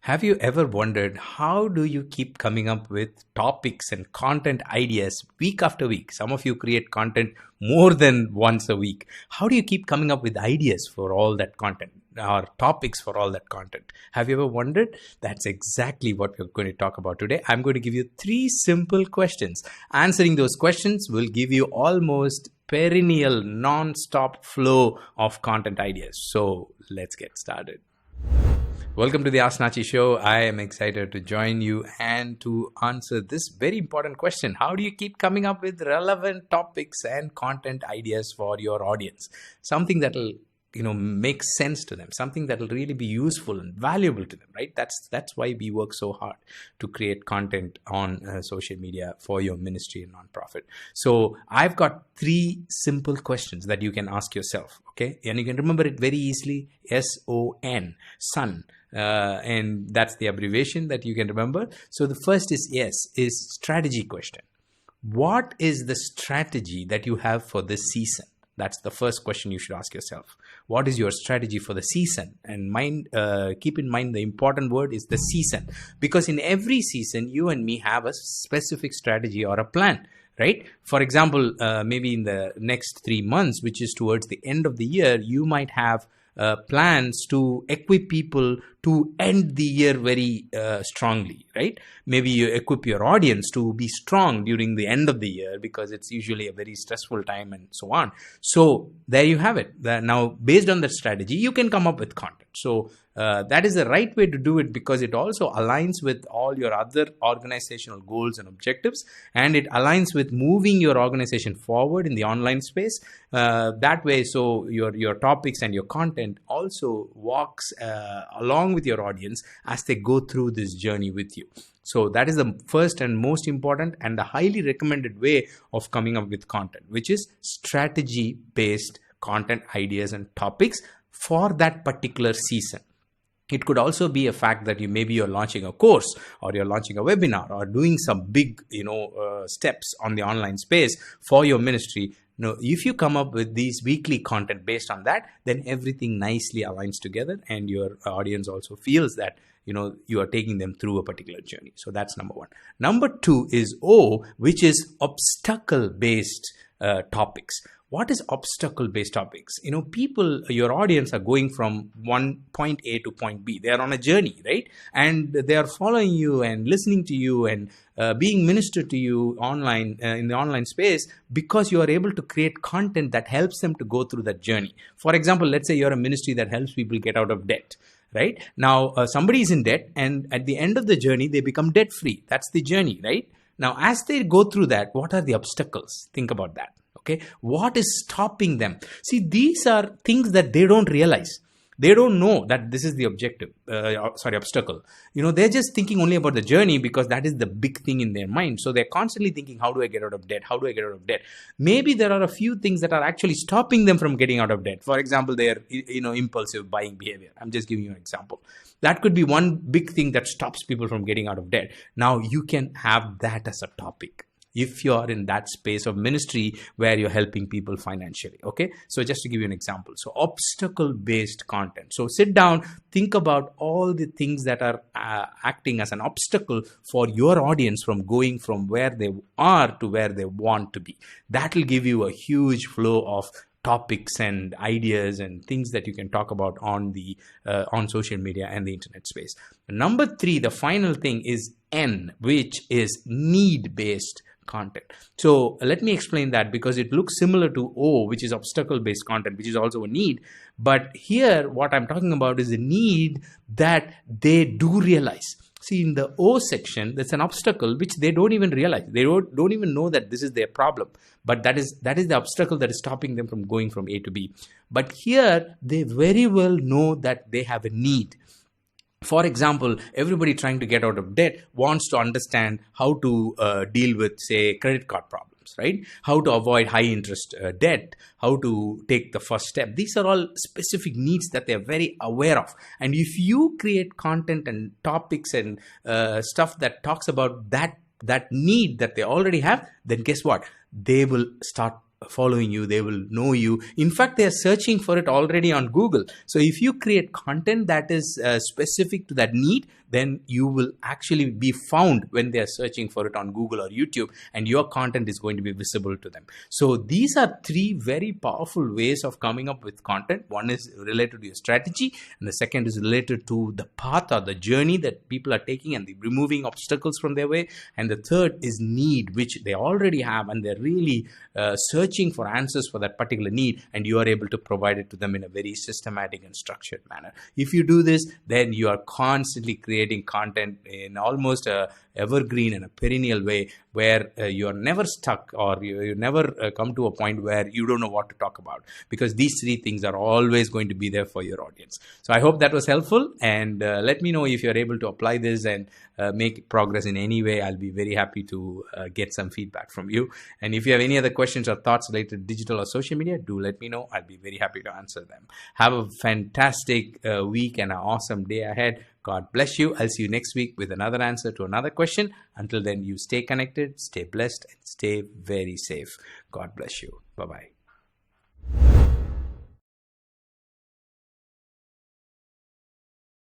Have you ever wondered how do you keep coming up with topics and content ideas week after week? Some of you create content more than once a week. How do you keep coming up with ideas for all that content or topics for all that content? Have you ever wondered? That's exactly what we're going to talk about today. I'm going to give you 3 simple questions. Answering those questions will give you almost perennial, non-stop flow of content ideas. So let's get started. Welcome to the Natchi show. I am excited to join you and to answer this very important question. How do you keep coming up with relevant topics and content ideas for your audience? Something that will make sense to them, something that will really be useful and valuable to them, right? That's why we work so hard to create content on social media for your ministry and nonprofit. So I've got 3 simple questions that you can ask yourself, okay? And you can remember it very easily, S.O.N, S.O.N. And that's the abbreviation that you can remember. So the first is strategy question. What is the strategy that you have for this season? That's the first question you should ask yourself. What is your strategy for the season? And keep in mind the important word is the season. Because in every season, you and me have a specific strategy or a plan, right? For example, maybe in the next 3 months, which is towards the end of the year, you might have plans to equip people to end the year very strongly, right? Maybe you equip your audience to be strong during the end of the year because it's usually a very stressful time and so on. So there you have it. Now, based on that strategy, you can come up with content. So that is the right way to do it because it also aligns with all your other organizational goals and objectives, and it aligns with moving your organization forward in the online space. That way, so your topics and your content also walks along with your audience as they go through this journey with you. So that is the first and most important and the highly recommended way of coming up with content, which is strategy-based content ideas and topics for that particular season. It could also be a fact that you're launching a course or you're launching a webinar or doing some big, steps on the online space for your ministry. Now, if you come up with these weekly content based on that, then everything nicely aligns together and your audience also feels that, you are taking them through a particular journey. So that's number 1. Number 2 is O, which is obstacle-based topics. What is obstacle-based topics? People, your audience are going from point A to point B. They are on a journey, right? And they are following you and listening to you and being ministered to you online in the online space because you are able to create content that helps them to go through that journey. For example, let's say you're a ministry that helps people get out of debt. Right? Now, somebody is in debt and at the end of the journey, they become debt-free. That's the journey, right? Now, as they go through that, what are the obstacles? Think about that. Okay, what is stopping them? See, these are things that they don't realize. They don't know that this is the obstacle. They're just thinking only about the journey because that is the big thing in their mind. So they're constantly thinking, how do I get out of debt? How do I get out of debt? Maybe there are a few things that are actually stopping them from getting out of debt. For example, their impulsive buying behavior. I'm just giving you an example. That could be one big thing that stops people from getting out of debt. Now you can have that as a topic if you're in that space of ministry where you're helping people financially, okay? So just to give you an example. So obstacle-based content. So sit down, think about all the things that are acting as an obstacle for your audience from going from where they are to where they want to be. That will give you a huge flow of topics and ideas and things that you can talk about on social media and the internet space. Number 3, the final thing is N, which is need-based content. So let me explain that because it looks similar to O, which is obstacle-based content, which is also a need. But here, what I'm talking about is a need that they do realize. See, in the O section, there's an obstacle which they don't even realize. They don't even know that this is their problem. But that is the obstacle that is stopping them from going from A to B. But here, they very well know that they have a need. For example, everybody trying to get out of debt wants to understand how to deal with, say, credit card problems, right? How to avoid high interest debt, how to take the first step. These are all specific needs that they're very aware of. And if you create content and topics and stuff that talks about that need that they already have, then guess what? They will start following you, they will know you. In fact, they are searching for it already on Google. So if you create content that is specific to that need, then you will actually be found when they are searching for it on Google or YouTube, and your content is going to be visible to them. So these are three very powerful ways of coming up with content. One is related to your strategy, and the second is related to the path or the journey that people are taking and the removing obstacles from their way, and the third is need, which they already have, and they're really searching for answers for that particular need, and you are able to provide it to them in a very systematic and structured manner. If you do this, then you are constantly creating content in almost a evergreen and a perennial way, where you are never stuck, or you never come to a point where you don't know what to talk about, because these three things are always going to be there for your audience. So I hope that was helpful, and let me know if you're able to apply this and make progress in any way. I'll be very happy to get some feedback from you. And if you have any other questions or thoughts related to digital or social media, do let me know. I'll be very happy to answer them. Have a fantastic week and an awesome day ahead. God bless you. I'll see you next week with another answer to another question. Until then, you stay connected, stay blessed, and stay very safe. God bless you. Bye-bye.